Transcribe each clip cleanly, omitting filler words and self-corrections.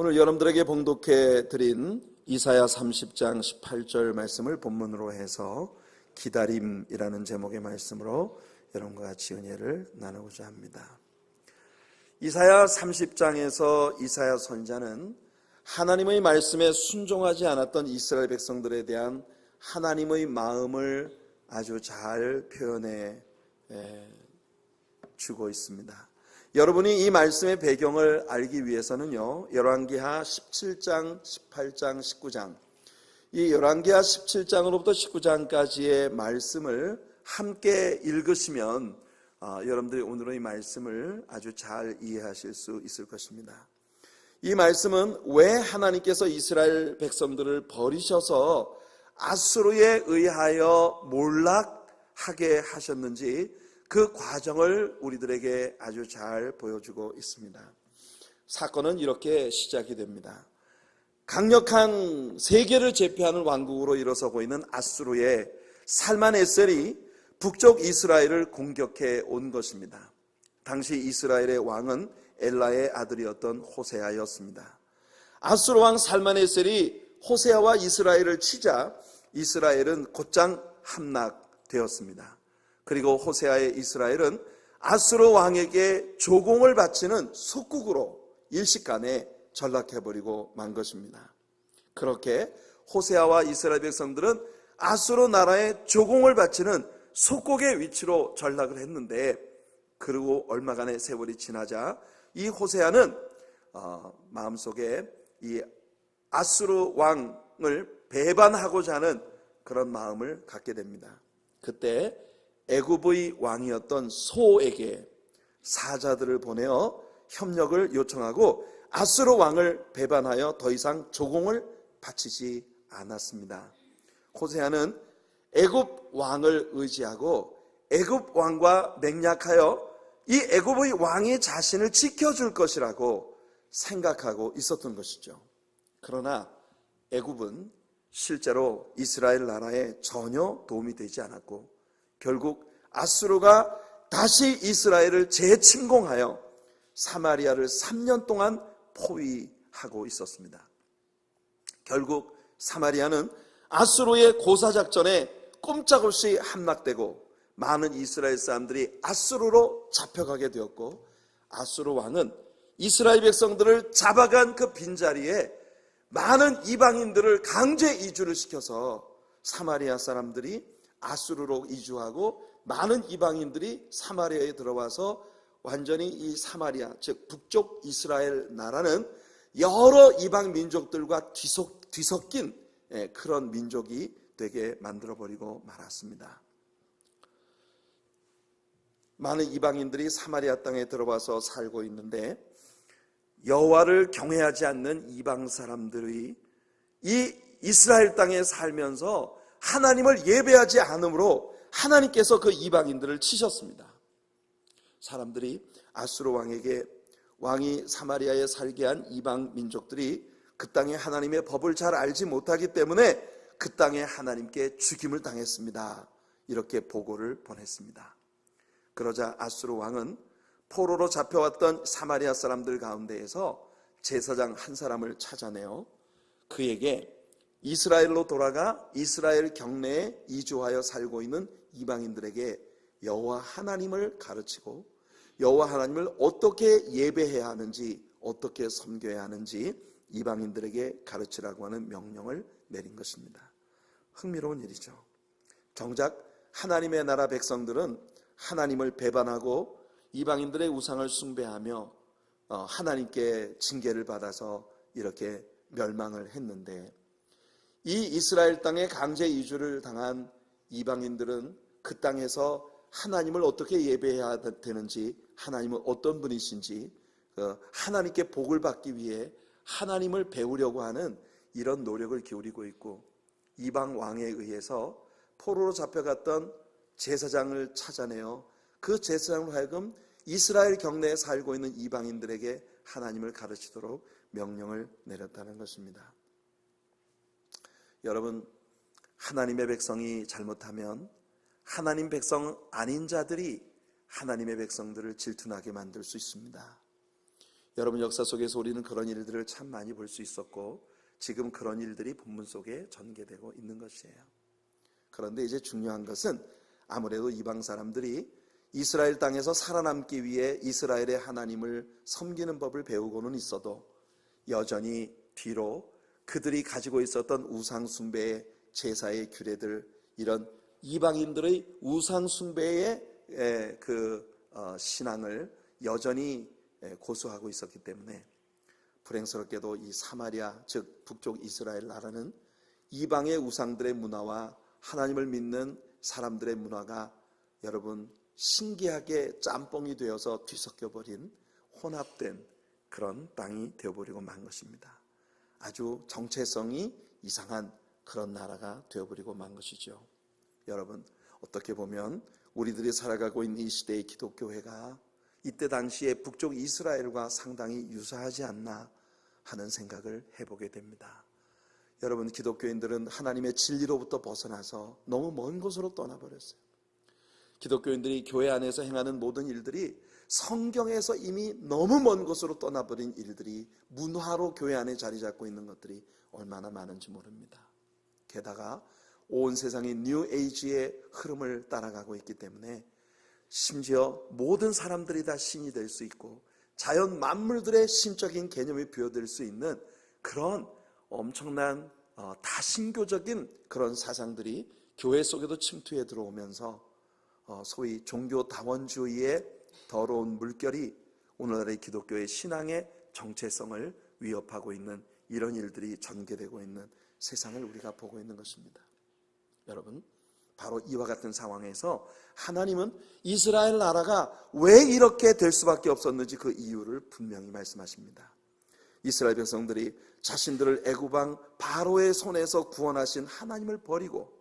오늘 여러분들에게 봉독해 드린 이사야 30장 18절 말씀을 본문으로 해서 기다림이라는 제목의 말씀으로 여러분과 같이 은혜를 나누고자 합니다. 이사야 30장에서 이사야 선지자는 하나님의 말씀에 순종하지 않았던 이스라엘 백성들에 대한 하나님의 마음을 아주 잘 표현해 주고 있습니다. 여러분이 이 말씀의 배경을 알기 위해서는요, 열왕기하 17장, 18장, 19장, 이 열왕기하 17장으로부터 19장까지의 말씀을 함께 읽으시면 여러분들이 오늘의 말씀을 아주 잘 이해하실 수 있을 것입니다. 이 말씀은 왜 하나님께서 이스라엘 백성들을 버리셔서 아수르에 의하여 몰락하게 하셨는지 그 과정을 우리들에게 아주 잘 보여주고 있습니다. 사건은 이렇게 시작이 됩니다. 강력한 세계를 제패하는 왕국으로 일어서고 있는 아수르의 살만에셀이 북쪽 이스라엘을 공격해 온 것입니다. 당시 이스라엘의 왕은 엘라의 아들이었던 호세아였습니다. 아수르 왕 살만에셀이 호세아와 이스라엘을 치자 이스라엘은 곧장 함락되었습니다. 그리고 호세아의 이스라엘은 아수르 왕에게 조공을 바치는 속국으로 일시간에 전락해버리고 만 것입니다. 그렇게 호세아와 이스라엘 백성들은 아수르 나라에 조공을 바치는 속국의 위치로 전락을 했는데, 그리고 얼마간의 세월이 지나자 이 호세아는 마음속에 이 아수르 왕을 배반하고자 하는 그런 마음을 갖게 됩니다. 그때 애굽의 왕이었던 소에게 사자들을 보내어 협력을 요청하고 아수르 왕을 배반하여 더 이상 조공을 바치지 않았습니다. 호세아는 애굽 왕을 의지하고 애굽 왕과 맹약하여 이 애굽의 왕이 자신을 지켜줄 것이라고 생각하고 있었던 것이죠. 그러나 애굽은 실제로 이스라엘 나라에 전혀 도움이 되지 않았고, 결국 아수르가 다시 이스라엘을 재침공하여 사마리아를 3년 동안 포위하고 있었습니다. 결국 사마리아는 아수르의 고사작전에 꼼짝없이 함락되고 많은 이스라엘 사람들이 아수르로 잡혀가게 되었고, 아수르 왕은 이스라엘 백성들을 잡아간 그 빈자리에 많은 이방인들을 강제 이주를 시켜서 사마리아 사람들이 아수르로 이주하고 많은 이방인들이 사마리아에 들어와서 완전히 이 사마리아, 즉 북쪽 이스라엘 나라는 여러 이방 민족들과 뒤섞인 그런 민족이 되게 만들어버리고 말았습니다. 많은 이방인들이 사마리아 땅에 들어와서 살고 있는데, 여호와를 경외하지 않는 이방 사람들이 이 이스라엘 땅에 살면서 하나님을 예배하지 않으므로 하나님께서 그 이방인들을 치셨습니다. 사람들이 아수르 왕에게 왕이 사마리아에 살게 한 이방 민족들이 그 땅의 하나님의 법을 잘 알지 못하기 때문에 그 땅에 하나님께 죽임을 당했습니다. 이렇게 보고를 보냈습니다. 그러자 아수르 왕은 포로로 잡혀왔던 사마리아 사람들 가운데에서 제사장 한 사람을 찾아내어 그에게 이스라엘로 돌아가 이스라엘 경내에 이주하여 살고 있는 이방인들에게 여호와 하나님을 가르치고 여호와 하나님을 어떻게 예배해야 하는지, 어떻게 섬겨야 하는지 이방인들에게 가르치라고 하는 명령을 내린 것입니다. 흥미로운 일이죠. 정작 하나님의 나라 백성들은 하나님을 배반하고 이방인들의 우상을 숭배하며 하나님께 징계를 받아서 이렇게 멸망을 했는데, 이 이스라엘 땅에 강제 이주를 당한 이방인들은 그 땅에서 하나님을 어떻게 예배해야 되는지, 하나님은 어떤 분이신지 하나님께 복을 받기 위해 하나님을 배우려고 하는 이런 노력을 기울이고 있고, 이방 왕에 의해서 포로로 잡혀갔던 제사장을 찾아내어 그 제사장으로 하여금 이스라엘 경내에 살고 있는 이방인들에게 하나님을 가르치도록 명령을 내렸다는 것입니다. 여러분, 하나님의 백성이 잘못하면 하나님 백성 아닌 자들이 하나님의 백성들을 질투나게 만들 수 있습니다. 여러분, 역사 속에서 우리는 그런 일들을 참 많이 볼 수 있었고 지금 그런 일들이 본문 속에 전개되고 있는 것이에요. 그런데 이제 중요한 것은 아무래도 이방 사람들이 이스라엘 땅에서 살아남기 위해 이스라엘의 하나님을 섬기는 법을 배우고는 있어도 여전히 뒤로 그들이 가지고 있었던 우상 숭배의 제사의 규례들, 이런 이방인들의 우상 숭배의 신앙을 여전히 고수하고 있었기 때문에 불행스럽게도 이 사마리아, 즉 북쪽 이스라엘 나라는 이방의 우상들의 문화와 하나님을 믿는 사람들의 문화가 여러분 신기하게 짬뽕이 되어서 뒤섞여버린 혼합된 그런 땅이 되어버리고 만 것입니다. 아주 정체성이 이상한 그런 나라가 되어버리고 만 것이죠. 여러분, 어떻게 보면 우리들이 살아가고 있는 이 시대의 기독교회가 이때 당시에 북쪽 이스라엘과 상당히 유사하지 않나 하는 생각을 해보게 됩니다. 여러분, 기독교인들은 하나님의 진리로부터 벗어나서 너무 먼 곳으로 떠나버렸어요. 기독교인들이 교회 안에서 행하는 모든 일들이 성경에서 이미 너무 먼 곳으로 떠나버린 일들이 문화로 교회 안에 자리 잡고 있는 것들이 얼마나 많은지 모릅니다. 게다가 온 세상이 뉴 에이지의 흐름을 따라가고 있기 때문에 심지어 모든 사람들이 다 신이 될 수 있고 자연 만물들의 신적인 개념이 부여될 수 있는 그런 엄청난 다신교적인 그런 사상들이 교회 속에도 침투해 들어오면서 소위 종교다원주의의 더러운 물결이 오늘날의 기독교의 신앙의 정체성을 위협하고 있는 이런 일들이 전개되고 있는 세상을 우리가 보고 있는 것입니다. 여러분, 바로 이와 같은 상황에서 하나님은 이스라엘 나라가 왜 이렇게 될 수밖에 없었는지 그 이유를 분명히 말씀하십니다. 이스라엘 백성들이 자신들을 애굽왕 바로의 손에서 구원하신 하나님을 버리고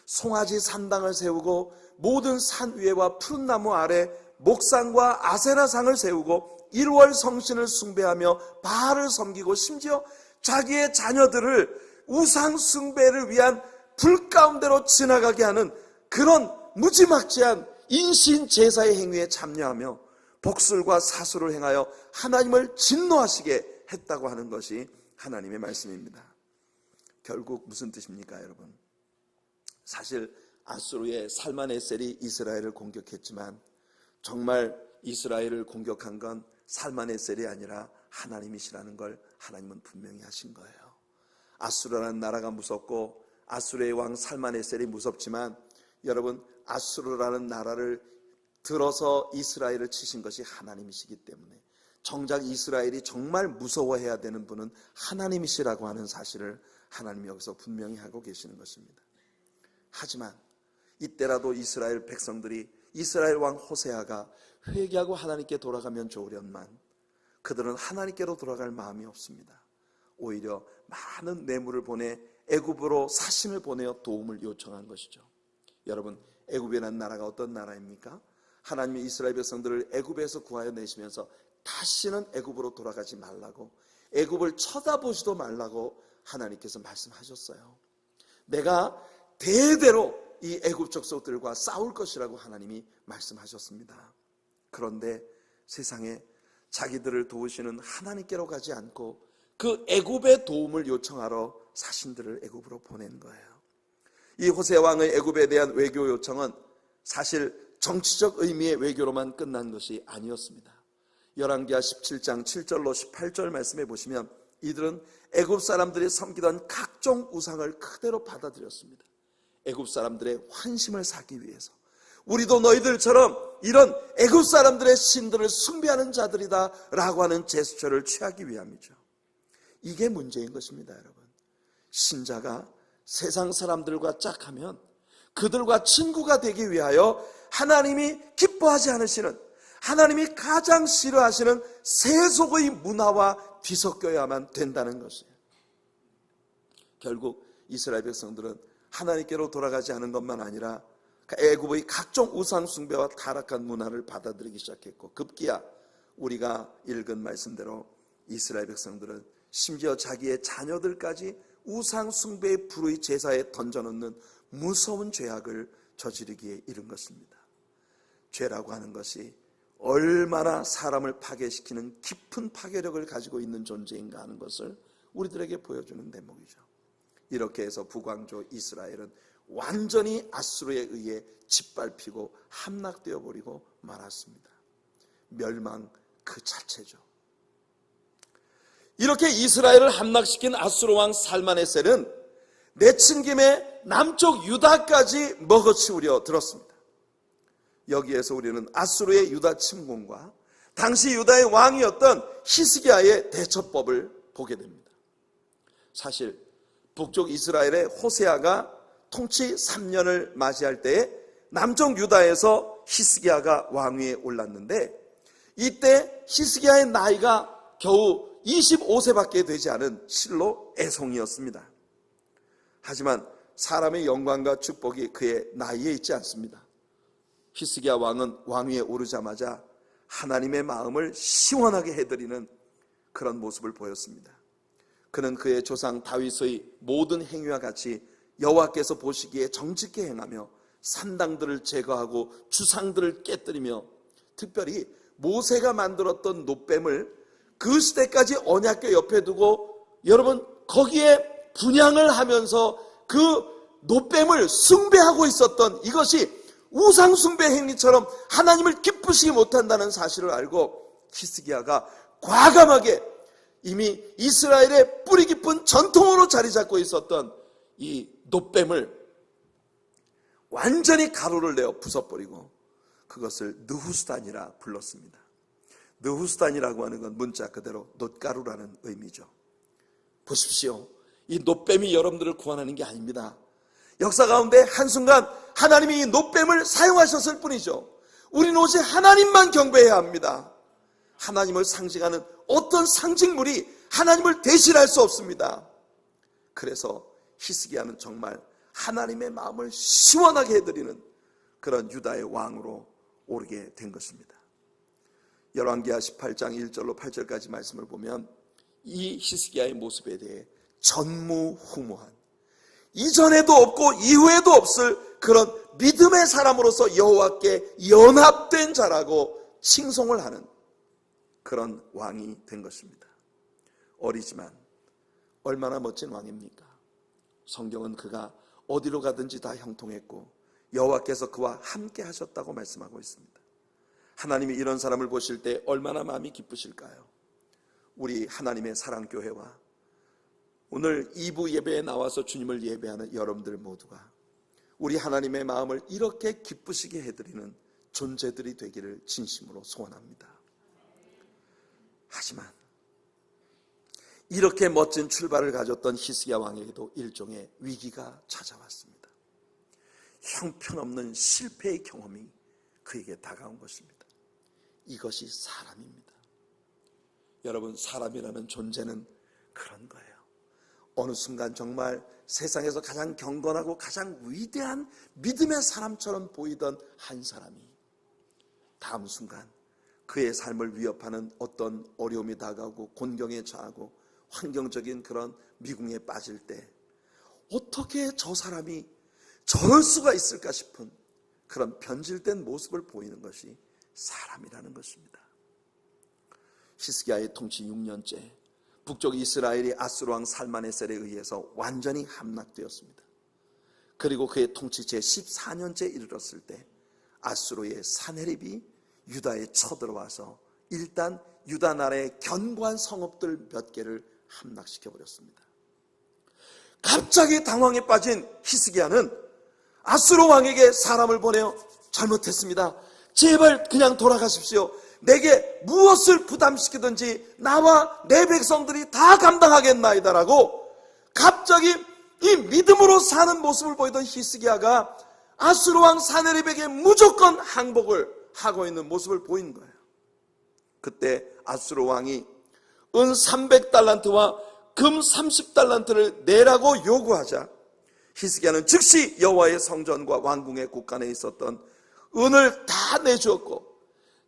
송아지 산당을 세우고 모든 산 위에와 푸른 나무 아래 목상과 아세라상을 세우고 일월 성신을 숭배하며 바알을 섬기고 심지어 자기의 자녀들을 우상 숭배를 위한 불 가운데로 지나가게 하는 그런 무지막지한 인신 제사의 행위에 참여하며 복술과 사수를 행하여 하나님을 진노하시게 했다고 하는 것이 하나님의 말씀입니다. 결국 무슨 뜻입니까, 여러분? 사실 아수르의 살만에셀이 이스라엘을 공격했지만 정말 이스라엘을 공격한 건 살만에셀이 아니라 하나님이시라는 걸 하나님은 분명히 하신 거예요. 아수르라는 나라가 무섭고 아수르의 왕 살만에셀이 무섭지만 여러분, 아수르라는 나라를 들어서 이스라엘을 치신 것이 하나님이시기 때문에 정작 이스라엘이 정말 무서워해야 되는 분은 하나님이시라고 하는 사실을 하나님이 여기서 분명히 하고 계시는 것입니다. 하지만 이때라도 이스라엘 백성들이 이스라엘 왕 호세아가 회개하고 하나님께 돌아가면 좋으련만 그들은 하나님께로 돌아갈 마음이 없습니다. 오히려 많은 뇌물을 보내 애굽으로 사신을 보내어 도움을 요청한 것이죠. 여러분, 애굽이라는 나라가 어떤 나라입니까? 하나님이 이스라엘 백성들을 애굽에서 구하여 내시면서 다시는 애굽으로 돌아가지 말라고, 애굽을 쳐다보지도 말라고 하나님께서 말씀하셨어요. 내가 대대로 이 애굽 족속들과 싸울 것이라고 하나님이 말씀하셨습니다. 그런데 세상에 자기들을 도우시는 하나님께로 가지 않고 그 애굽의 도움을 요청하러 사신들을 애굽으로 보낸 거예요. 이 호세 왕의 애굽에 대한 외교 요청은 사실 정치적 의미의 외교로만 끝난 것이 아니었습니다. 열왕기하 17장 7절로 18절 말씀해 보시면 이들은 애굽 사람들이 섬기던 각종 우상을 그대로 받아들였습니다. 애굽 사람들의 환심을 사기 위해서 우리도 너희들처럼 이런 애굽 사람들의 신들을 숭배하는 자들이다 라고 하는 제스처를 취하기 위함이죠. 이게 문제인 것입니다. 여러분, 신자가 세상 사람들과 짝하면 그들과 친구가 되기 위하여 하나님이 기뻐하지 않으시는, 하나님이 가장 싫어하시는 세속의 문화와 뒤섞여야만 된다는 것이에요. 결국 이스라엘 백성들은 하나님께로 돌아가지 않은 것만 아니라 애굽의 각종 우상 숭배와 타락한 문화를 받아들이기 시작했고, 급기야 우리가 읽은 말씀대로 이스라엘 백성들은 심지어 자기의 자녀들까지 우상 숭배의 불의 제사에 던져놓는 무서운 죄악을 저지르기에 이른 것입니다. 죄라고 하는 것이 얼마나 사람을 파괴시키는 깊은 파괴력을 가지고 있는 존재인가 하는 것을 우리들에게 보여주는 대목이죠. 이렇게 해서 북왕조 이스라엘은 완전히 아수르에 의해 짓밟히고 함락되어 버리고 말았습니다. 멸망 그 자체죠. 이렇게 이스라엘을 함락시킨 아수르 왕 살마네셀은 내친 김에 남쪽 유다까지 먹어치우려 들었습니다. 여기에서 우리는 아수르의 유다 침공과 당시 유다의 왕이었던 히스기야의 대처법을 보게 됩니다. 사실 북쪽 이스라엘의 호세아가 통치 3년을 맞이할 때에 남쪽 유다에서 히스기야가 왕위에 올랐는데, 이때 히스기야의 나이가 겨우 25세밖에 되지 않은 실로 애송이었습니다. 하지만 사람의 영광과 축복이 그의 나이에 있지 않습니다. 히스기야 왕은 왕위에 오르자마자 하나님의 마음을 시원하게 해드리는 그런 모습을 보였습니다. 그는 그의 조상 다윗의 모든 행위와 같이 여호와께서 보시기에 정직히 행하며 산당들을 제거하고 주상들을 깨뜨리며, 특별히 모세가 만들었던 놋뱀을 그 시대까지 언약궤 옆에 두고 여러분 거기에 분향을 하면서 그 놋뱀을 숭배하고 있었던, 이것이 우상 숭배 행위처럼 하나님을 기쁘시게 못한다는 사실을 알고 히스기야가 과감하게 이미 이스라엘의 뿌리 깊은 전통으로 자리 잡고 있었던 이 놋뱀을 완전히 가루를 내어 부숴버리고 그것을 느후스단이라 불렀습니다. 느후스단이라고 하는 건 문자 그대로 놋가루라는 의미죠. 보십시오. 이 놋뱀이 여러분들을 구원하는 게 아닙니다. 역사 가운데 한순간 하나님이 이 놋뱀을 사용하셨을 뿐이죠. 우리는 오직 하나님만 경배해야 합니다. 하나님을 상징하는 어떤 상징물이 하나님을 대신할 수 없습니다. 그래서 히스기야는 정말 하나님의 마음을 시원하게 해드리는 그런 유다의 왕으로 오르게 된 것입니다. 열왕기하 18장 1절로 8절까지 말씀을 보면 이 히스기야의 모습에 대해 전무후무한, 이전에도 없고 이후에도 없을 그런 믿음의 사람으로서 여호와께 연합된 자라고 칭송을 하는 그런 왕이 된 것입니다. 어리지만 얼마나 멋진 왕입니까? 성경은 그가 어디로 가든지 다 형통했고 여호와께서 그와 함께 하셨다고 말씀하고 있습니다. 하나님이 이런 사람을 보실 때 얼마나 마음이 기쁘실까요? 우리 하나님의 사랑교회와 오늘 2부 예배에 나와서 주님을 예배하는 여러분들 모두가 우리 하나님의 마음을 이렇게 기쁘시게 해드리는 존재들이 되기를 진심으로 소원합니다. 하지만 이렇게 멋진 출발을 가졌던 히스기야 왕에게도 일종의 위기가 찾아왔습니다. 형편없는 실패의 경험이 그에게 다가온 것입니다. 이것이 사람입니다. 여러분, 사람이라는 존재는 그런 거예요. 어느 순간 정말 세상에서 가장 경건하고 가장 위대한 믿음의 사람처럼 보이던 한 사람이 다음 순간 그의 삶을 위협하는 어떤 어려움이 다가오고 곤경에 처하고 환경적인 그런 미궁에 빠질 때 어떻게 저 사람이 저럴 수가 있을까 싶은 그런 변질된 모습을 보이는 것이 사람이라는 것입니다. 히스기야의 통치 6년째 북쪽 이스라엘이 아수르 왕 살마네셀에 의해서 완전히 함락되었습니다. 그리고 그의 통치 제14년째 이르렀을 때 아수르의 사네립이 유다에 쳐들어와서 일단 유다 나라의 견고한 성읍들 몇 개를 함락시켜버렸습니다. 갑자기 당황에 빠진 히스기야는 아수르 왕에게 사람을 보내어 잘못했습니다. 제발 그냥 돌아가십시오. 내게 무엇을 부담시키든지 나와 내 백성들이 다 감당하겠나이다라고 갑자기 이 믿음으로 사는 모습을 보이던 히스기야가 아수르 왕 사네립에게 무조건 항복을 하고 있는 모습을 보인 거예요. 그때 아수르 왕이 은 300달란트와 금 30달란트를 내라고 요구하자 히스기야는 즉시 여호와의 성전과 왕궁의 곳간에 있었던 은을 다 내주었고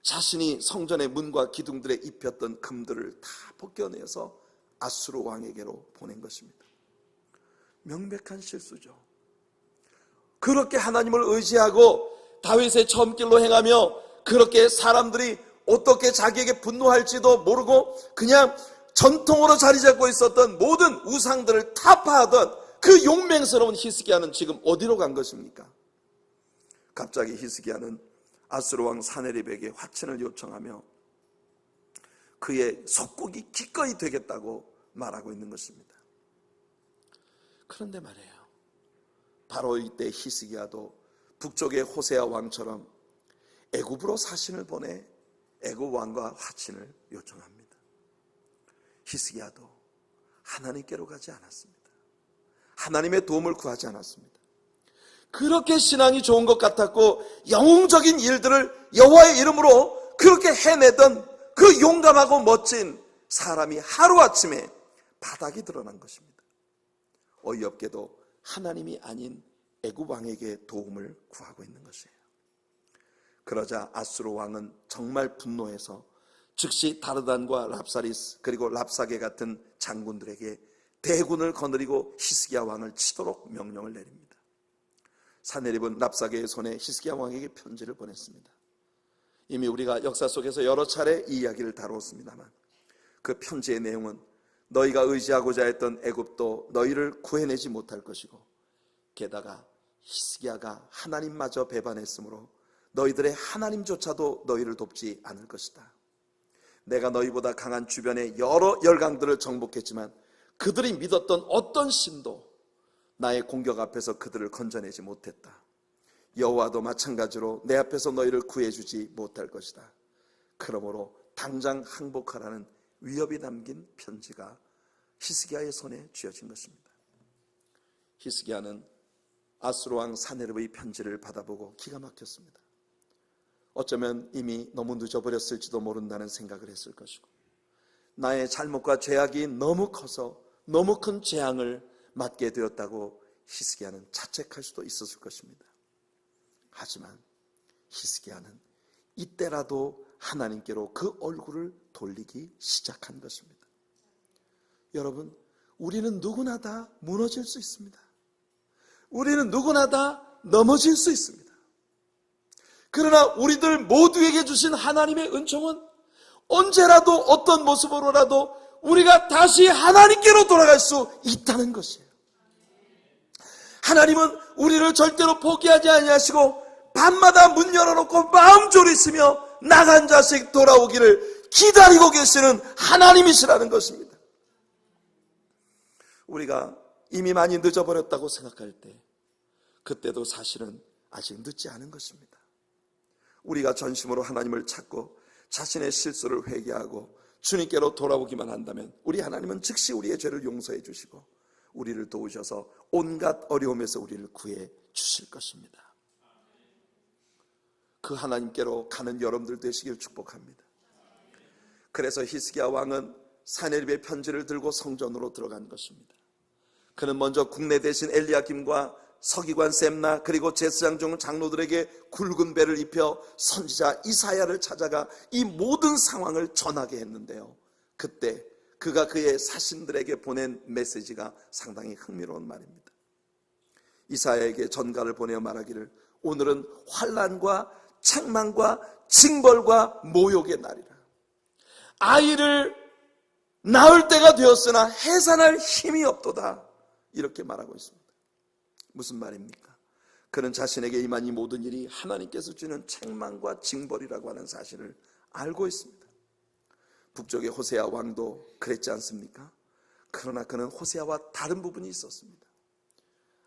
자신이 성전의 문과 기둥들에 입혔던 금들을 다 벗겨내서 아수르 왕에게로 보낸 것입니다. 명백한 실수죠. 그렇게 하나님을 의지하고 다윗의 처음길로 행하며 그렇게 사람들이 어떻게 자기에게 분노할지도 모르고 그냥 전통으로 자리 잡고 있었던 모든 우상들을 타파하던 그 용맹스러운 히스기야는 지금 어디로 간 것입니까? 갑자기 히스기야는 아수르 왕 사네립에게 화친을 요청하며 그의 속국이 기꺼이 되겠다고 말하고 있는 것입니다. 그런데 말이에요, 바로 이때 히스기야도 북쪽의 호세아 왕처럼 애굽으로 사신을 보내 애굽 왕과 화친을 요청합니다. 히스기야도 하나님께로 가지 않았습니다. 하나님의 도움을 구하지 않았습니다. 그렇게 신앙이 좋은 것 같았고 영웅적인 일들을 여호와의 이름으로 그렇게 해내던 그 용감하고 멋진 사람이 하루아침에 바닥이 드러난 것입니다. 어이없게도 하나님이 아닌 애굽 왕에게 도움을 구하고 있는 것이에요. 그러자 아수르 왕은 정말 분노해서 즉시 다르단과 랍사리스 그리고 랍사게 같은 장군들에게 대군을 거느리고 히스기야 왕을 치도록 명령을 내립니다. 사네립은 랍사게의 손에 히스기야 왕에게 편지를 보냈습니다. 이미 우리가 역사 속에서 여러 차례 이 이야기를 다루었습니다만 그 편지의 내용은 너희가 의지하고자 했던 애굽도 너희를 구해내지 못할 것이고 게다가 히스기야가 하나님마저 배반했으므로 너희들의 하나님조차도 너희를 돕지 않을 것이다. 내가 너희보다 강한 주변의 여러 열강들을 정복했지만 그들이 믿었던 어떤 신도 나의 공격 앞에서 그들을 건져내지 못했다. 여호와도 마찬가지로 내 앞에서 너희를 구해주지 못할 것이다. 그러므로 당장 항복하라는 위협이 담긴 편지가 히스기야의 손에 쥐어진 것입니다. 히스기야는 아수르 왕 사네립의 편지를 받아보고 기가 막혔습니다. 어쩌면 이미 너무 늦어버렸을지도 모른다는 생각을 했을 것이고 나의 잘못과 죄악이 너무 커서 너무 큰 재앙을 맞게 되었다고 히스기야는 자책할 수도 있었을 것입니다. 하지만 히스기야는 이때라도 하나님께로 그 얼굴을 돌리기 시작한 것입니다. 여러분, 우리는 누구나 다 무너질 수 있습니다. 우리는 누구나 다 넘어질 수 있습니다. 그러나 우리들 모두에게 주신 하나님의 은총은 언제라도 어떤 모습으로라도 우리가 다시 하나님께로 돌아갈 수 있다는 것이에요. 하나님은 우리를 절대로 포기하지 아니하시고 밤마다 문 열어놓고 마음 졸이시며 나간 자식 돌아오기를 기다리고 계시는 하나님이시라는 것입니다. 우리가 이미 많이 늦어버렸다고 생각할 때 그때도 사실은 아직 늦지 않은 것입니다. 우리가 전심으로 하나님을 찾고 자신의 실수를 회개하고 주님께로 돌아오기만 한다면 우리 하나님은 즉시 우리의 죄를 용서해 주시고 우리를 도우셔서 온갖 어려움에서 우리를 구해 주실 것입니다. 그 하나님께로 가는 여러분들 되시길 축복합니다. 그래서 히스기야 왕은 사네립의 편지를 들고 성전으로 들어간 것입니다. 그는 먼저 국내 대신 엘리야김과 서기관 셈나 그리고 제사장 중 장로들에게 굵은 배를 입혀 선지자 이사야를 찾아가 이 모든 상황을 전하게 했는데요, 그때 그가 그의 사신들에게 보낸 메시지가 상당히 흥미로운 말입니다. 이사야에게 전가를 보내어 말하기를 오늘은 환난과 책망과 징벌과 모욕의 날이라. 아이를 낳을 때가 되었으나 해산할 힘이 없도다, 이렇게 말하고 있습니다. 무슨 말입니까? 그는 자신에게 임한 이 모든 일이 하나님께서 주는 책망과 징벌이라고 하는 사실을 알고 있습니다. 북쪽의 호세아 왕도 그랬지 않습니까? 그러나 그는 호세아와 다른 부분이 있었습니다.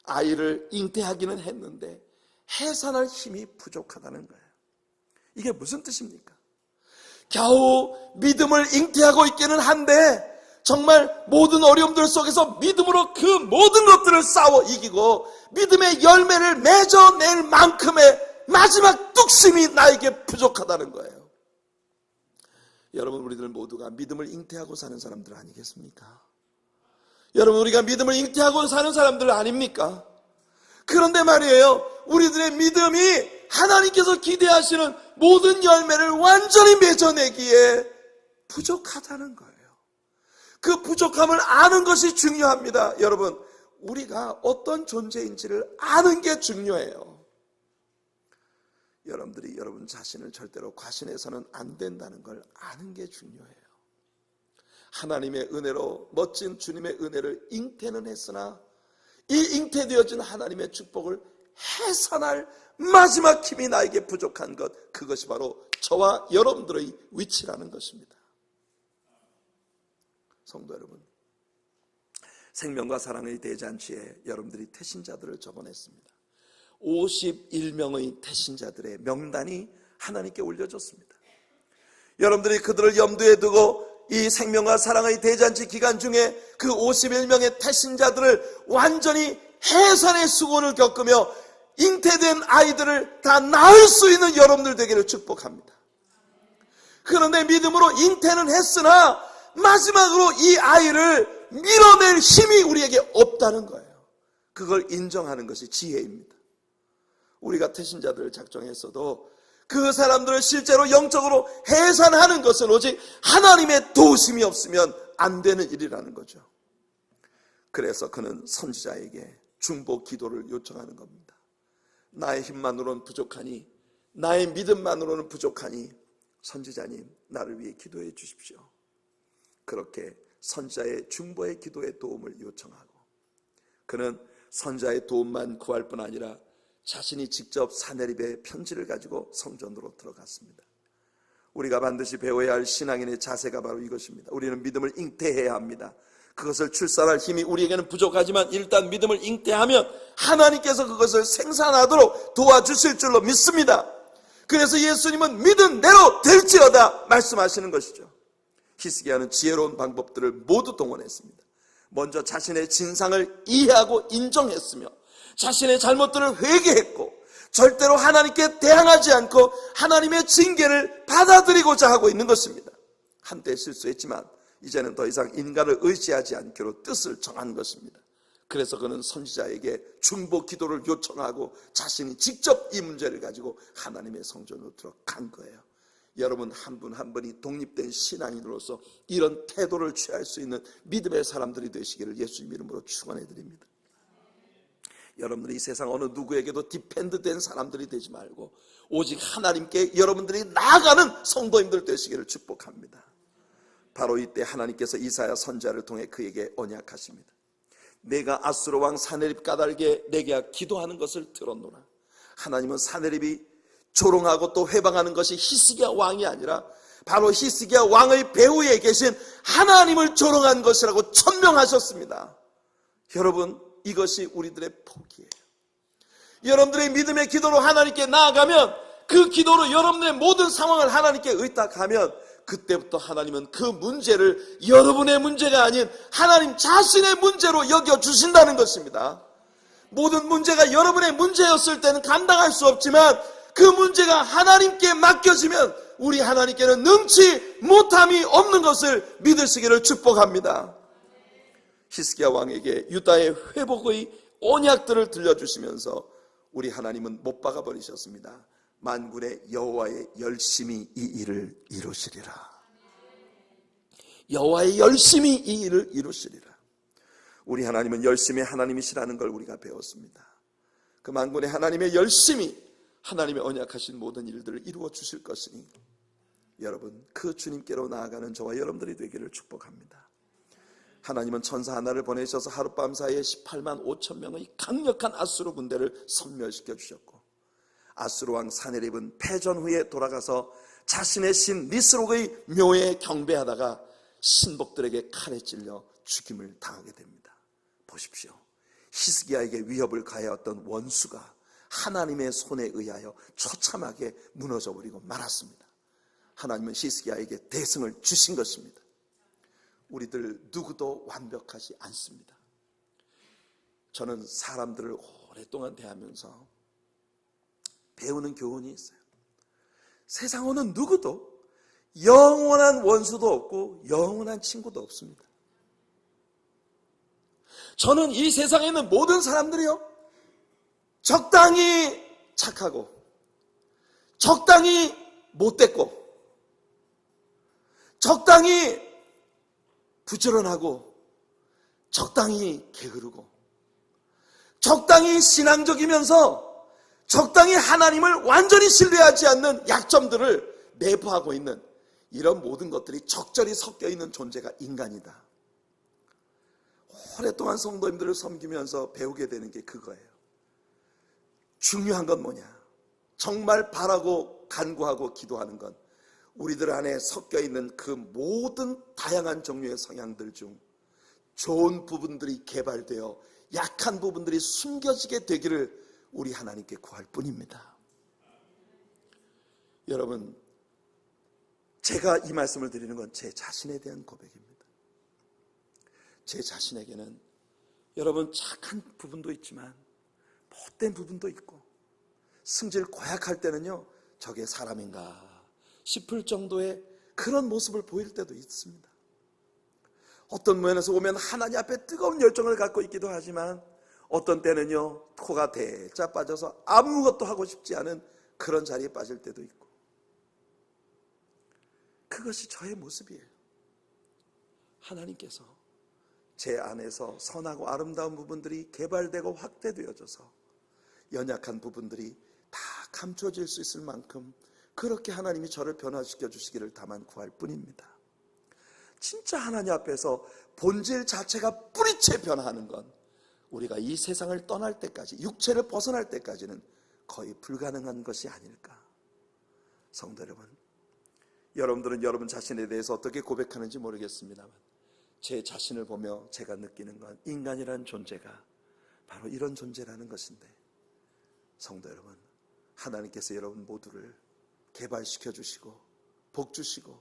아이를 잉태하기는 했는데 해산할 힘이 부족하다는 거예요. 이게 무슨 뜻입니까? 겨우 믿음을 잉태하고 있기는 한데 정말 모든 어려움들 속에서 믿음으로 그 모든 것들을 싸워 이기고 믿음의 열매를 맺어낼 만큼의 마지막 뚝심이 나에게 부족하다는 거예요. 여러분, 우리들 모두가 믿음을 잉태하고 사는 사람들 아니겠습니까? 여러분, 우리가 믿음을 잉태하고 사는 사람들 아닙니까? 그런데 말이에요, 우리들의 믿음이 하나님께서 기대하시는 모든 열매를 완전히 맺어내기에 부족하다는 거예요. 그 부족함을 아는 것이 중요합니다. 여러분, 우리가 어떤 존재인지를 아는 게 중요해요. 여러분들이 여러분 자신을 절대로 과신해서는 안 된다는 걸 아는 게 중요해요. 하나님의 은혜로 멋진 주님의 은혜를 잉태는 했으나 이 잉태되어진 하나님의 축복을 해산할 마지막 힘이 나에게 부족한 것, 그것이 바로 저와 여러분들의 위치라는 것입니다. 성도 여러분, 생명과 사랑의 대잔치에 여러분들이 태신자들을 적어냈습니다. 51명의 태신자들의 명단이 하나님께 올려졌습니다. 여러분들이 그들을 염두에 두고 이 생명과 사랑의 대잔치 기간 중에 그 51명의 태신자들을 완전히 해산의 수고를 겪으며 잉태된 아이들을 다 낳을 수 있는 여러분들 되기를 축복합니다. 그런데 믿음으로 잉태는 했으나 마지막으로 이 아이를 밀어낼 힘이 우리에게 없다는 거예요. 그걸 인정하는 것이 지혜입니다. 우리가 태신자들을 작정했어도 그 사람들을 실제로 영적으로 해산하는 것은 오직 하나님의 도우심이 없으면 안 되는 일이라는 거죠. 그래서 그는 선지자에게 중보 기도를 요청하는 겁니다. 나의 힘만으로는 부족하니, 나의 믿음만으로는 부족하니 선지자님, 나를 위해 기도해 주십시오. 그렇게 선지자의 중보의 기도에 도움을 요청하고, 그는 선지자의 도움만 구할 뿐 아니라 자신이 직접 사내립의 편지를 가지고 성전으로 들어갔습니다. 우리가 반드시 배워야 할 신앙인의 자세가 바로 이것입니다. 우리는 믿음을 잉태해야 합니다. 그것을 출산할 힘이 우리에게는 부족하지만 일단 믿음을 잉태하면 하나님께서 그것을 생산하도록 도와주실 줄로 믿습니다. 그래서 예수님은 믿은 대로 될지어다 말씀하시는 것이죠. 히스기야는 지혜로운 방법들을 모두 동원했습니다. 먼저 자신의 진상을 이해하고 인정했으며 자신의 잘못들을 회개했고 절대로 하나님께 대항하지 않고 하나님의 징계를 받아들이고자 하고 있는 것입니다. 한때 실수했지만 이제는 더 이상 인간을 의지하지 않기로 뜻을 정한 것입니다. 그래서 그는 선지자에게 중보 기도를 요청하고 자신이 직접 이 문제를 가지고 하나님의 성전으로 들어간 거예요. 여러분 한 분 한 분이 독립된 신앙인으로서 이런 태도를 취할 수 있는 믿음의 사람들이 되시기를 예수님 이름으로 축원해 드립니다. 여러분들이 이 세상 어느 누구에게도 디펜드된 사람들이 되지 말고 오직 하나님께 여러분들이 나아가는 성도님들 되시기를 축복합니다. 바로 이때 하나님께서 이사야 선지자를 통해 그에게 언약하십니다. 내가 아수르 왕 사네립 까닭에 내게 기도하는 것을 들었노라. 하나님은 사네립이 조롱하고 또 회방하는 것이 히스기야 왕이 아니라 바로 히스기야 왕의 배후에 계신 하나님을 조롱한 것이라고 천명하셨습니다. 여러분, 이것이 우리들의 복이에요. 여러분들의 믿음의 기도로 하나님께 나아가면, 그 기도로 여러분의 모든 상황을 하나님께 의탁하면 그때부터 하나님은 그 문제를 여러분의 문제가 아닌 하나님 자신의 문제로 여겨주신다는 것입니다. 모든 문제가 여러분의 문제였을 때는 감당할 수 없지만 그 문제가 하나님께 맡겨지면 우리 하나님께는 능치 못함이 없는 것을 믿으시기를 축복합니다. 히스기야 왕에게 유다의 회복의 언약들을 들려주시면서 우리 하나님은 못 박아 버리셨습니다. 만군의 여호와의 열심히 이 일을 이루시리라. 여호와의 열심히 이 일을 이루시리라. 우리 하나님은 열심히 하나님이시라는 걸 우리가 배웠습니다. 그 만군의 하나님의 열심히 하나님의 언약하신 모든 일들을 이루어 주실 것이니 여러분 그 주님께로 나아가는 저와 여러분들이 되기를 축복합니다. 하나님은 천사 하나를 보내셔서 하룻밤 사이에 18만 5천 명의 강력한 아수르 군대를 섬멸시켜 주셨고, 아수르 왕 사네립은 패전 후에 돌아가서 자신의 신 니스록의 묘에 경배하다가 신복들에게 칼에 찔려 죽임을 당하게 됩니다. 보십시오. 히스기야에게 위협을 가해왔던 원수가 하나님의 손에 의하여 처참하게 무너져버리고 말았습니다. 하나님은 히스기야에게 대승을 주신 것입니다. 우리들 누구도 완벽하지 않습니다. 저는 사람들을 오랫동안 대하면서 배우는 교훈이 있어요. 세상 어느 누구도 영원한 원수도 없고 영원한 친구도 없습니다. 저는 이 세상에 있는 모든 사람들이요, 적당히 착하고 적당히 못됐고 적당히 부지런하고 적당히 게으르고 적당히 신앙적이면서 적당히 하나님을 완전히 신뢰하지 않는 약점들을 내포하고 있는 이런 모든 것들이 적절히 섞여 있는 존재가 인간이다. 오랫동안 성도님들을 섬기면서 배우게 되는 게 그거예요. 중요한 건 뭐냐? 정말 바라고 간구하고 기도하는 건 우리들 안에 섞여 있는 그 모든 다양한 종류의 성향들 중 좋은 부분들이 개발되어 약한 부분들이 숨겨지게 되기를 우리 하나님께 구할 뿐입니다. 여러분, 제가 이 말씀을 드리는 건 제 자신에 대한 고백입니다. 제 자신에게는 여러분 착한 부분도 있지만 못된 부분도 있고 승질 고약할 때는요, 저게 사람인가 싶을 정도의 그런 모습을 보일 때도 있습니다. 어떤 면에서 보면 하나님 앞에 뜨거운 열정을 갖고 있기도 하지만 어떤 때는요, 코가 대자 빠져서 아무것도 하고 싶지 않은 그런 자리에 빠질 때도 있고, 그것이 저의 모습이에요. 하나님께서 제 안에서 선하고 아름다운 부분들이 개발되고 확대되어져서 연약한 부분들이 다 감춰질 수 있을 만큼 그렇게 하나님이 저를 변화시켜 주시기를 다만 구할 뿐입니다. 진짜 하나님 앞에서 본질 자체가 뿌리째 변화하는 건 우리가 이 세상을 떠날 때까지, 육체를 벗어날 때까지는 거의 불가능한 것이 아닐까. 성도 여러분, 여러분들은 여러분 자신에 대해서 어떻게 고백하는지 모르겠습니다만 제 자신을 보며 제가 느끼는 건 인간이라는 존재가 바로 이런 존재라는 것인데, 성도 여러분, 하나님께서 여러분 모두를 개발시켜 주시고 복 주시고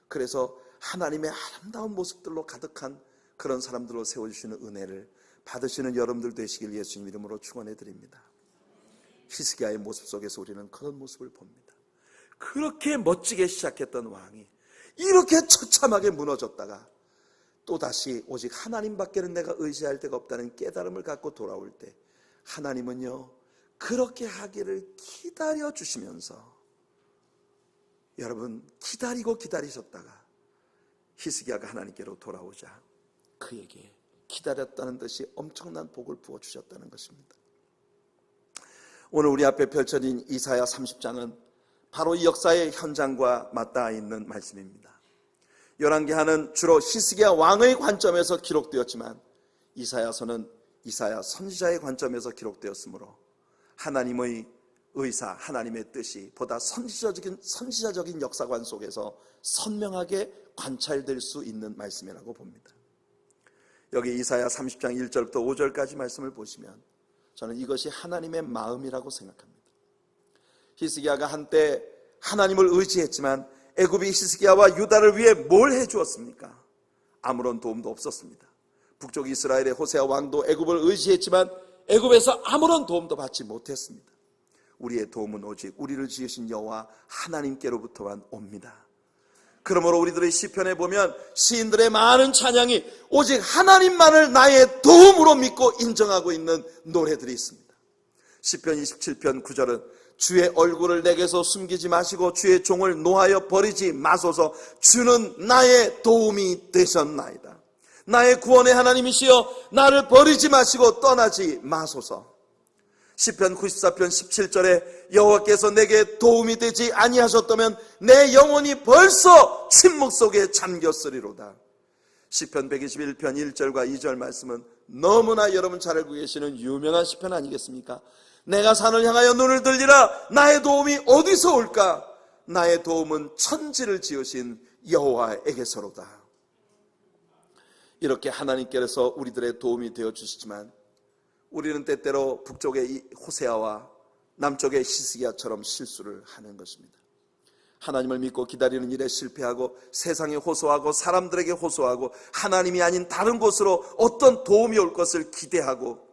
그래서 하나님의 아름다운 모습들로 가득한 그런 사람들로 세워주시는 은혜를 받으시는 여러분들 되시길 예수님 이름으로 축원해 드립니다. 히스기야의 모습 속에서 우리는 그런 모습을 봅니다. 그렇게 멋지게 시작했던 왕이 이렇게 처참하게 무너졌다가 또다시 오직 하나님밖에는 내가 의지할 데가 없다는 깨달음을 갖고 돌아올 때 하나님은요, 그렇게 하기를 기다려 주시면서, 여러분 기다리고 기다리셨다가 히스기야가 하나님께로 돌아오자 그에게 기다렸다는 듯이 엄청난 복을 부어주셨다는 것입니다. 오늘 우리 앞에 펼쳐진 이사야 30장은 바로 이 역사의 현장과 맞닿아 있는 말씀입니다. 열왕기하는 주로 히스기야 왕의 관점에서 기록되었지만 이사야서는 이사야 선지자의 관점에서 기록되었으므로 하나님의 의사, 하나님의 뜻이 보다 선지자적인 역사관 속에서 선명하게 관찰될 수 있는 말씀이라고 봅니다. 여기 이사야 30장 1절부터 5절까지 말씀을 보시면 저는 이것이 하나님의 마음이라고 생각합니다. 히스기야가 한때 하나님을 의지했지만 애굽이 히스기야와 유다를 위해 뭘 해주었습니까? 아무런 도움도 없었습니다. 북쪽 이스라엘의 호세아 왕도 애굽을 의지했지만 애굽에서 아무런 도움도 받지 못했습니다. 우리의 도움은 오직 우리를 지으신 여호와 하나님께로부터만 옵니다. 그러므로 우리들의 시편에 보면 시인들의 많은 찬양이 오직 하나님만을 나의 도움으로 믿고 인정하고 있는 노래들이 있습니다. 시편 27편 9절은 주의 얼굴을 내게서 숨기지 마시고 주의 종을 노하여 버리지 마소서. 주는 나의 도움이 되셨나이다. 나의 구원의 하나님이시여 나를 버리지 마시고 떠나지 마소서. 시편 94편 17절에 여호와께서 내게 도움이 되지 아니하셨다면 내 영혼이 벌써 침묵 속에 잠겼으리로다. 시편 121편 1절과 2절 말씀은 너무나 여러분 잘 알고 계시는 유명한 시편 아니겠습니까? 내가 산을 향하여 눈을 들리라. 나의 도움이 어디서 올까? 나의 도움은 천지를 지으신 여호와에게서로다. 이렇게 하나님께서 우리들의 도움이 되어주시지만 우리는 때때로 북쪽의 호세아와 남쪽의 히스기야처럼 실수를 하는 것입니다. 하나님을 믿고 기다리는 일에 실패하고 세상에 호소하고 사람들에게 호소하고 하나님이 아닌 다른 곳으로 어떤 도움이 올 것을 기대하고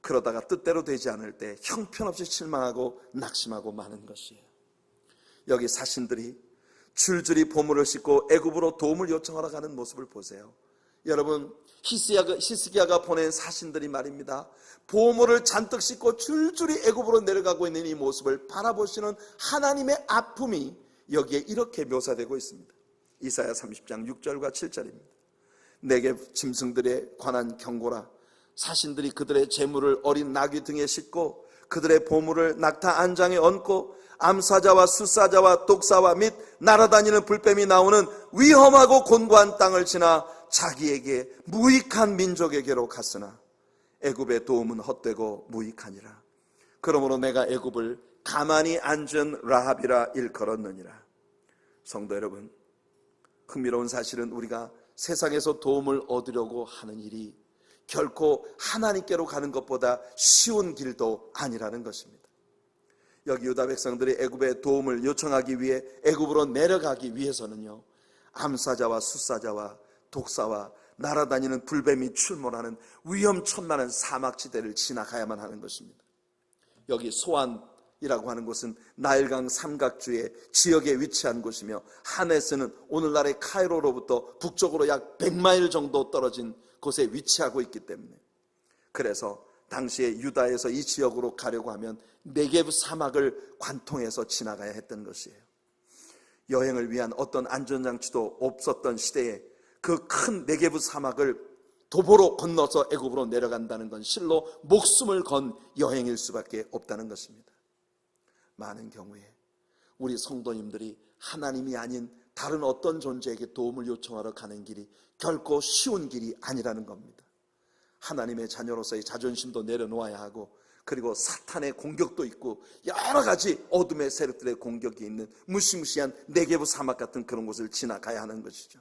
그러다가 뜻대로 되지 않을 때 형편없이 실망하고 낙심하고 마는 것이에요. 여기 사신들이 줄줄이 보물을 싣고 애굽으로 도움을 요청하러 가는 모습을 보세요. 여러분, 히스기야가 보낸 사신들이 말입니다. 보물을 잔뜩 싣고 줄줄이 애굽으로 내려가고 있는 이 모습을 바라보시는 하나님의 아픔이 여기에 이렇게 묘사되고 있습니다. 이사야 30장 6절과 7절입니다. 내게 짐승들에 관한 경고라. 사신들이 그들의 재물을 어린 나귀 등에 싣고 그들의 보물을 낙타 안장에 얹고 암사자와 숫사자와 독사와 및 날아다니는 불뱀이 나오는 위험하고 곤고한 땅을 지나 자기에게 무익한 민족에게로 갔으나 애굽의 도움은 헛되고 무익하니라. 그러므로 내가 애굽을 가만히 앉은 라합이라 일컬었느니라. 성도 여러분, 흥미로운 사실은 우리가 세상에서 도움을 얻으려고 하는 일이 결코 하나님께로 가는 것보다 쉬운 길도 아니라는 것입니다. 여기 유다 백성들이 애굽의 도움을 요청하기 위해 애굽으로 내려가기 위해서는요, 암사자와 숫사자와 독사와 날아다니는 불뱀이 출몰하는 위험천만한 사막지대를 지나가야만 하는 것입니다. 여기 소안이라고 하는 곳은 나일강 삼각주의 지역에 위치한 곳이며 하네스는 오늘날의 카이로로부터 북쪽으로 약 100마일 정도 떨어진 곳에 위치하고 있기 때문에, 그래서 당시에 유다에서 이 지역으로 가려고 하면 네게브 사막을 관통해서 지나가야 했던 것이에요. 여행을 위한 어떤 안전장치도 없었던 시대에 그 큰 네게브 사막을 도보로 건너서 애굽으로 내려간다는 건 실로 목숨을 건 여행일 수밖에 없다는 것입니다. 많은 경우에 우리 성도님들이 하나님이 아닌 다른 어떤 존재에게 도움을 요청하러 가는 길이 결코 쉬운 길이 아니라는 겁니다. 하나님의 자녀로서의 자존심도 내려놓아야 하고, 그리고 사탄의 공격도 있고 여러 가지 어둠의 세력들의 공격이 있는 무시무시한 네게브 사막 같은 그런 곳을 지나가야 하는 것이죠.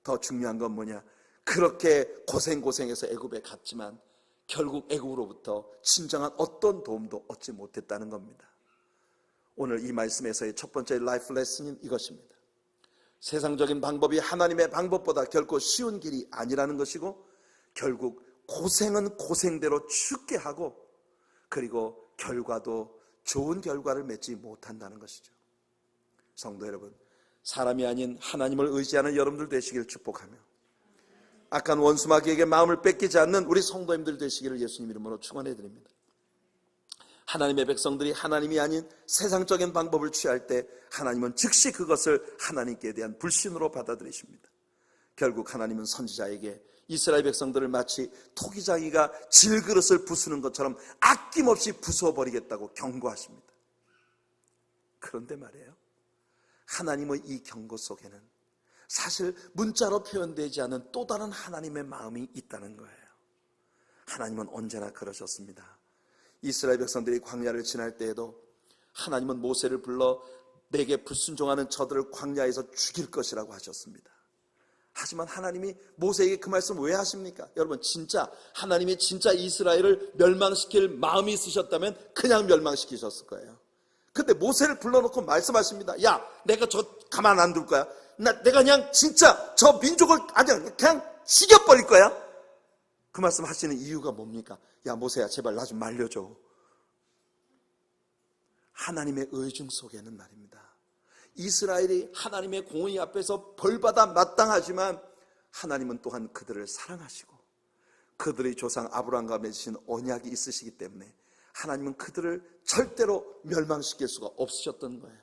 더 중요한 건 뭐냐? 그렇게 고생해서 애굽에 갔지만 결국 애굽으로부터 진정한 어떤 도움도 얻지 못했다는 겁니다. 오늘 이 말씀에서의 첫 번째 라이프 레슨은 이것입니다. 세상적인 방법이 하나님의 방법보다 결코 쉬운 길이 아니라는 것이고, 결국 고생은 고생대로 죽게 하고, 그리고 결과도 좋은 결과를 맺지 못한다는 것이죠. 성도 여러분, 사람이 아닌 하나님을 의지하는 여러분들 되시길 축복하며, 악한 원수마귀에게 마음을 뺏기지 않는 우리 성도님들 되시기를 예수님 이름으로 축원해 드립니다. 하나님의 백성들이 하나님이 아닌 세상적인 방법을 취할 때 하나님은 즉시 그것을 하나님께 대한 불신으로 받아들이십니다. 결국 하나님은 선지자에게 이스라엘 백성들을 마치 토기장이가 질그릇을 부수는 것처럼 아낌없이 부숴버리겠다고 경고하십니다. 그런데 말이에요, 하나님의 이 경고 속에는 사실 문자로 표현되지 않은 또 다른 하나님의 마음이 있다는 거예요. 하나님은 언제나 그러셨습니다. 이스라엘 백성들이 광야를 지날 때에도 하나님은 모세를 불러 내게 불순종하는 저들을 광야에서 죽일 것이라고 하셨습니다. 하지만 하나님이 모세에게 그 말씀 왜 하십니까? 여러분, 진짜 하나님이 진짜 이스라엘을 멸망시킬 마음이 있으셨다면 그냥 멸망시키셨을 거예요. 근데 모세를 불러놓고 말씀하십니다. 야, 내가 저 가만 안 둘 거야. 내가 그냥 진짜 저 민족을 그냥 죽여버릴 거야. 그 말씀 하시는 이유가 뭡니까? 야, 모세야, 제발 나 좀 말려줘. 하나님의 의중 속에는 말입니다, 이스라엘이 하나님의 공의 앞에서 벌받아 마땅하지만 하나님은 또한 그들을 사랑하시고 그들의 조상 아브라함과 맺으신 언약이 있으시기 때문에 하나님은 그들을 절대로 멸망시킬 수가 없으셨던 거예요.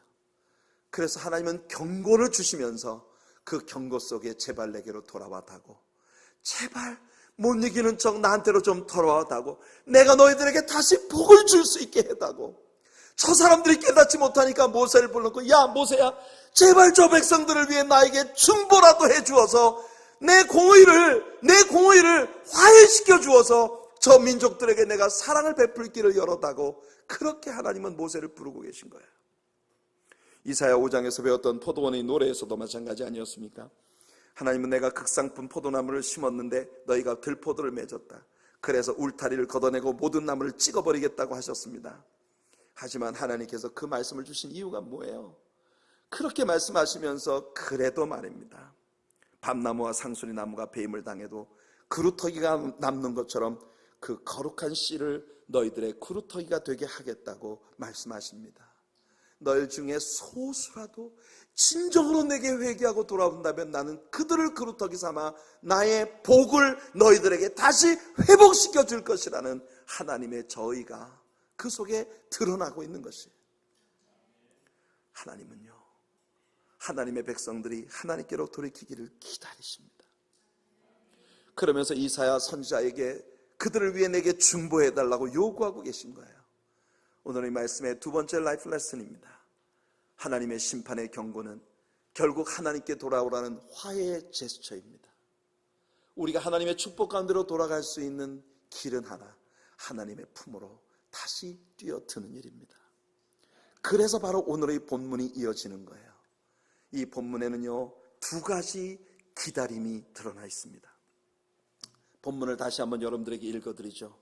그래서 하나님은 경고를 주시면서 그 경고 속에 제발 내게로 돌아와 다고, 제발 못 이기는 척 나한테로 좀 돌아와 다고, 내가 너희들에게 다시 복을 줄 수 있게 해다고. 저 사람들이 깨닫지 못하니까 모세를 불렀고, 야 모세야, 제발 저 백성들을 위해 나에게 중보라도 해주어서 내 공의를 화해시켜 주어서 저 민족들에게 내가 사랑을 베풀 길을 열어다고, 그렇게 하나님은 모세를 부르고 계신 거예요. 이사야 5장에서 배웠던 포도원의 노래에서도 마찬가지 아니었습니까? 하나님은 내가 극상품 포도나무를 심었는데 너희가 들포도를 맺었다. 그래서 울타리를 걷어내고 모든 나무를 찍어버리겠다고 하셨습니다. 하지만 하나님께서 그 말씀을 주신 이유가 뭐예요? 그렇게 말씀하시면서 그래도 말입니다, 밤나무와 상수리 나무가 배임을 당해도 그루터기가 남는 것처럼 그 거룩한 씨를 너희들의 그루터기가 되게 하겠다고 말씀하십니다. 너희 중에 소수라도 진정으로 내게 회개하고 돌아온다면 나는 그들을 그루터기 삼아 나의 복을 너희들에게 다시 회복시켜 줄 것이라는 하나님의 저의가 그 속에 드러나고 있는 것이에요. 하나님은요, 하나님의 백성들이 하나님께로 돌이키기를 기다리십니다. 그러면서 이사야 선지자에게 그들을 위해 내게 중보해달라고 요구하고 계신 거예요. 오늘의 말씀의 두 번째 라이프 레슨입니다. 하나님의 심판의 경고는 결국 하나님께 돌아오라는 화해의 제스처입니다. 우리가 하나님의 축복 가운데로 돌아갈 수 있는 길은 하나, 하나님의 품으로 다시 뛰어드는 일입니다. 그래서 바로 오늘의 본문이 이어지는 거예요. 이 본문에는요, 두 가지 기다림이 드러나 있습니다. 본문을 다시 한번 여러분들에게 읽어드리죠.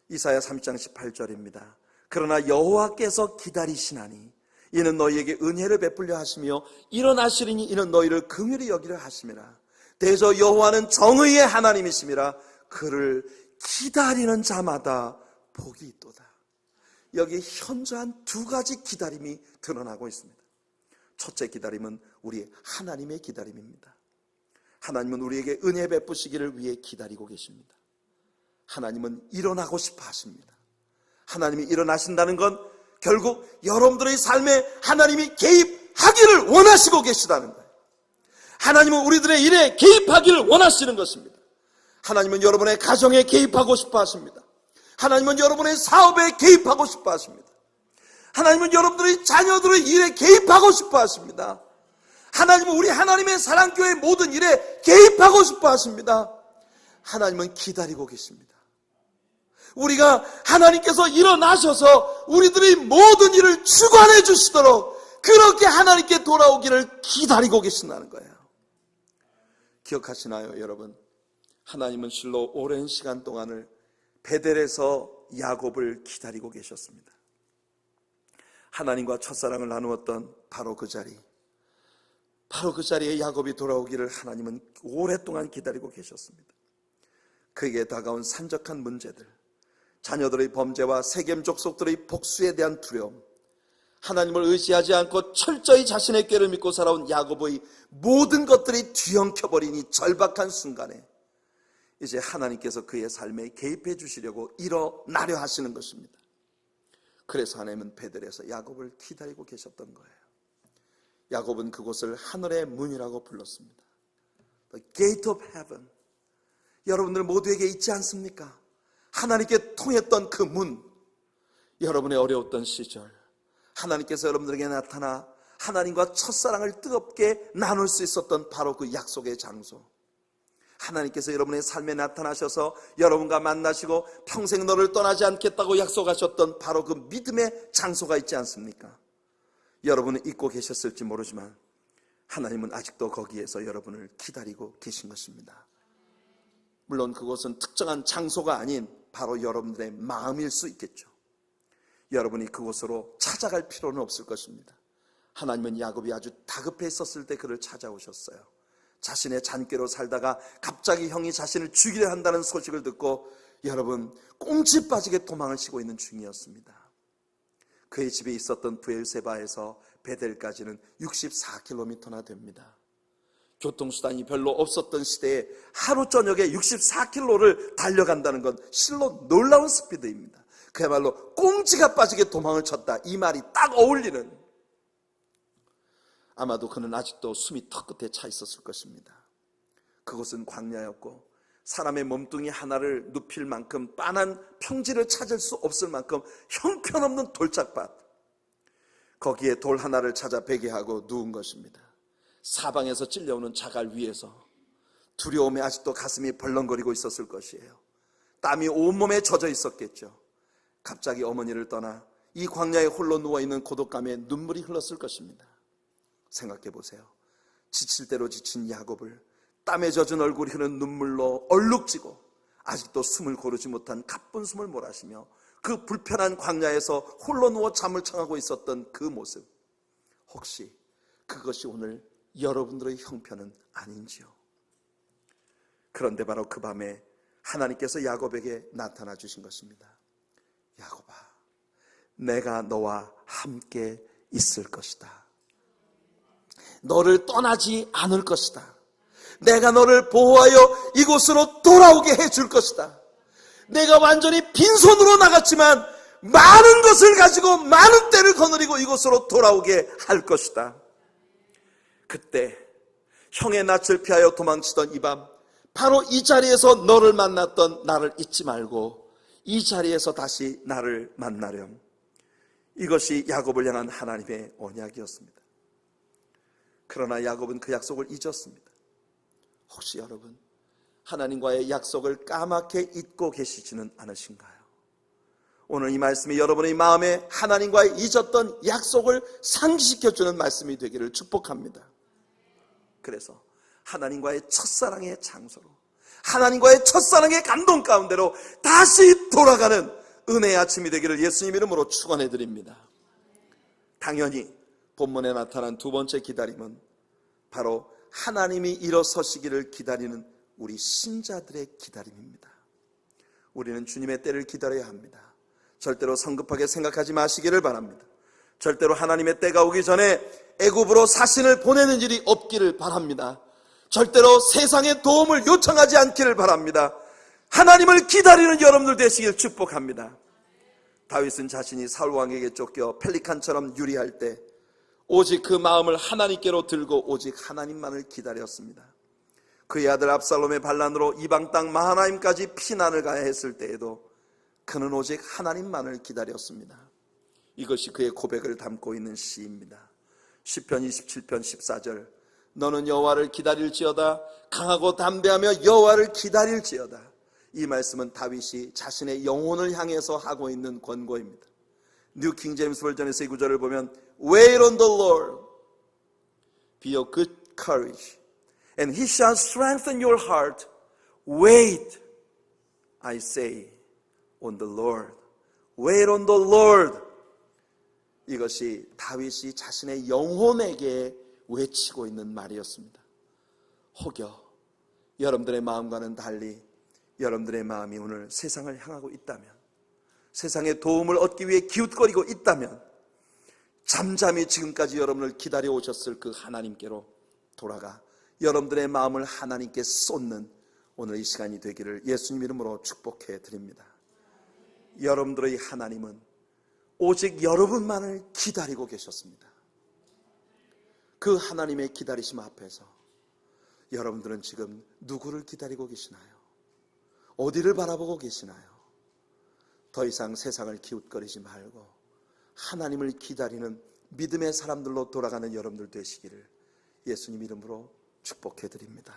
이사야 3장 18절입니다. 그러나 여호와께서 기다리시나니 이는 너희에게 은혜를 베풀려 하시며 일어나시리니 이는 너희를 긍휼히 여기려 하심이라. 대저 여호와는 정의의 하나님이심이라. 그를 기다리는 자마다 복이 있도다. 여기 현저한 두 가지 기다림이 드러나고 있습니다. 첫째 기다림은 우리 하나님의 기다림입니다. 하나님은 우리에게 은혜 베푸시기를 위해 기다리고 계십니다. 하나님은 일어나고 싶어 하십니다. 하나님이 일어나신다는 건 결국 여러분들의 삶에 하나님이 개입하기를 원하시고 계시다는 거예요. 하나님은 우리들의 일에 개입하기를 원하시는 것입니다. 하나님은 여러분의 가정에 개입하고 싶어 하십니다. 하나님은 여러분의 사업에 개입하고 싶어 하십니다. 하나님은 여러분들의 자녀들의 일에 개입하고 싶어 하십니다. 하나님은 우리 하나님의 사랑교회 모든 일에 개입하고 싶어 하십니다. 하나님은 기다리고 계십니다. 우리가 하나님께서 일어나셔서 우리들의 모든 일을 주관해 주시도록 그렇게 하나님께 돌아오기를 기다리고 계신다는 거예요. 기억하시나요, 여러분? 하나님은 실로 오랜 시간 동안을 베델에서 야곱을 기다리고 계셨습니다. 하나님과 첫사랑을 나누었던 바로 그 자리에 야곱이 돌아오기를 하나님은 오랫동안 기다리고 계셨습니다. 그에게 다가온 산적한 문제들, 자녀들의 범죄와 세겜 족속들의 복수에 대한 두려움, 하나님을 의지하지 않고 철저히 자신의 꾀를 믿고 살아온 야곱의 모든 것들이 뒤엉켜버린 이 절박한 순간에 이제 하나님께서 그의 삶에 개입해 주시려고 일어나려 하시는 것입니다. 그래서 하나님은 베델에서 야곱을 기다리고 계셨던 거예요. 야곱은 그곳을 하늘의 문이라고 불렀습니다. The gate of heaven. 여러분들 모두에게 있지 않습니까? 하나님께 통했던 그 문. 여러분의 어려웠던 시절 하나님께서 여러분들에게 나타나 하나님과 첫사랑을 뜨겁게 나눌 수 있었던 바로 그 약속의 장소. 하나님께서 여러분의 삶에 나타나셔서 여러분과 만나시고 평생 너를 떠나지 않겠다고 약속하셨던 바로 그 믿음의 장소가 있지 않습니까? 여러분은 잊고 계셨을지 모르지만 하나님은 아직도 거기에서 여러분을 기다리고 계신 것입니다. 물론 그곳은 특정한 장소가 아닌 바로 여러분들의 마음일 수 있겠죠. 여러분이 그곳으로 찾아갈 필요는 없을 것입니다. 하나님은 야곱이 아주 다급해 있었을 때 그를 찾아오셨어요. 자신의 잔꾀로 살다가 갑자기 형이 자신을 죽이려 한다는 소식을 듣고 여러분 꽁치 빠지게 도망을 치고 있는 중이었습니다. 그의 집에 있었던 브엘세바에서 베델까지는 64km나 됩니다. 교통수단이 별로 없었던 시대에 하루 저녁에 64km를 달려간다는 건 실로 놀라운 스피드입니다. 그야말로 꽁치가 빠지게 도망을 쳤다, 이 말이 딱 어울리는. 아마도 그는 아직도 숨이 턱끝에 차 있었을 것입니다. 그곳은 광야였고 사람의 몸뚱이 하나를 눕힐 만큼 빤한 평지를 찾을 수 없을 만큼 형편없는 돌짝밭, 거기에 돌 하나를 찾아 베개하고 누운 것입니다. 사방에서 찔려오는 자갈 위에서 두려움에 아직도 가슴이 벌렁거리고 있었을 것이에요. 땀이 온몸에 젖어 있었겠죠. 갑자기 어머니를 떠나 이 광야에 홀로 누워있는 고독감에 눈물이 흘렀을 것입니다. 생각해 보세요. 지칠 대로 지친 야곱을 땀에 젖은 얼굴이 흐르는 눈물로 얼룩지고 아직도 숨을 고르지 못한 가쁜 숨을 몰아쉬며 그 불편한 광야에서 홀로 누워 잠을 청하고 있었던 그 모습, 혹시 그것이 오늘 여러분들의 형편은 아닌지요? 그런데 바로 그 밤에 하나님께서 야곱에게 나타나 주신 것입니다. 야곱아, 내가 너와 함께 있을 것이다. 너를 떠나지 않을 것이다. 내가 너를 보호하여 이곳으로 돌아오게 해줄 것이다. 내가 완전히 빈손으로 나갔지만 많은 것을 가지고 많은 때를 거느리고 이곳으로 돌아오게 할 것이다. 그때 형의 낯을 피하여 도망치던 이 밤, 바로 이 자리에서 너를 만났던 나를 잊지 말고 이 자리에서 다시 나를 만나렴. 이것이 야곱을 향한 하나님의 언약이었습니다. 그러나 야곱은 그 약속을 잊었습니다. 혹시 여러분 하나님과의 약속을 까맣게 잊고 계시지는 않으신가요? 오늘 이 말씀이 여러분의 마음에 하나님과의 잊었던 약속을 상기시켜주는 말씀이 되기를 축복합니다. 그래서 하나님과의 첫사랑의 장소로, 하나님과의 첫사랑의 감동 가운데로 다시 돌아가는 은혜의 아침이 되기를 예수님 이름으로 축원해 드립니다. 당연히 본문에 나타난 두 번째 기다림은 바로 하나님이 일어서시기를 기다리는 우리 신자들의 기다림입니다. 우리는 주님의 때를 기다려야 합니다. 절대로 성급하게 생각하지 마시기를 바랍니다. 절대로 하나님의 때가 오기 전에 애굽으로 사신을 보내는 일이 없기를 바랍니다. 절대로 세상의 도움을 요청하지 않기를 바랍니다. 하나님을 기다리는 여러분들 되시길 축복합니다. 다윗은 자신이 사울 왕에게 쫓겨 펠리칸처럼 유리할 때 오직 그 마음을 하나님께로 들고 오직 하나님만을 기다렸습니다. 그의 아들 압살롬의 반란으로 이방 땅 마하나임까지 피난을 가야 했을 때에도 그는 오직 하나님만을 기다렸습니다. 이것이 그의 고백을 담고 있는 시입니다. 시편 27편 14절 너는 여호와를 기다릴지어다 강하고 담대하며 여호와를 기다릴지어다. 이 말씀은 다윗이 자신의 영혼을 향해서 하고 있는 권고입니다. 뉴 킹 제임스 버전에서 이 구절을 보면 Wait on the Lord, be of good courage, and He shall strengthen your heart. Wait, I say, on the Lord. Wait on the Lord. 이것이 다윗이 자신의 영혼에게 외치고 있는 말이었습니다. 혹여 여러분들의 마음과는 달리 여러분들의 마음이 오늘 세상을 향하고 있다면, 세상의 도움을 얻기 위해 기웃거리고 있다면 잠잠히 지금까지 여러분을 기다려 오셨을 그 하나님께로 돌아가 여러분들의 마음을 하나님께 쏟는 오늘 이 시간이 되기를 예수님 이름으로 축복해 드립니다. 여러분들의 하나님은 오직 여러분만을 기다리고 계셨습니다. 그 하나님의 기다리심 앞에서 여러분들은 지금 누구를 기다리고 계시나요? 어디를 바라보고 계시나요? 더 이상 세상을 기웃거리지 말고 하나님을 기다리는 믿음의 사람들로 돌아가는 여러분들 되시기를 예수님 이름으로 축복해 드립니다.